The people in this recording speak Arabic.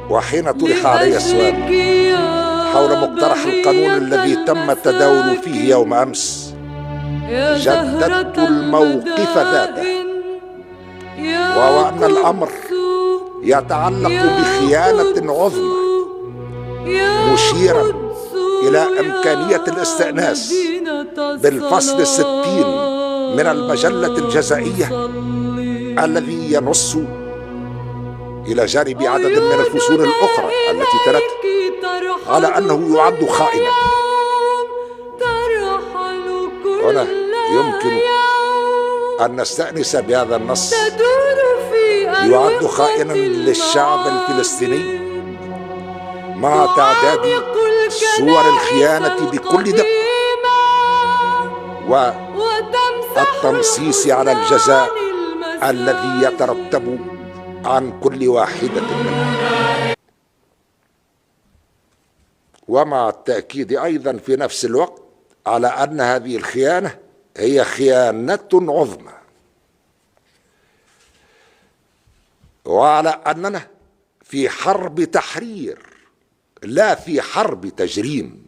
وحين طرح علي السؤال حول مقترح القانون الذي تم التداول فيه يوم أمس، جددت الموقف ذاته، وهو أن الأمر يتعلق بخيانة عظمى، مشيرا إلى إمكانية الاستئناس بالفصل 60 من المجلة الجزائية الذي ينص إلى جانب عدد من الفصول الأخرى التي تلته على أنه يعد خائنا. هنا يمكن أن نستأنس بهذا النص: يعد خائنا للشعب الفلسطيني مع تعداد صور الخيانة بكل دقة والتنصيص على الجزاء الذي يترتب عن كل واحدة منها، ومع التأكيد أيضا في نفس الوقت على أن هذه الخيانة هي خيانة عظمى، وعلى أننا في حرب تحرير لا في حرب تجريم.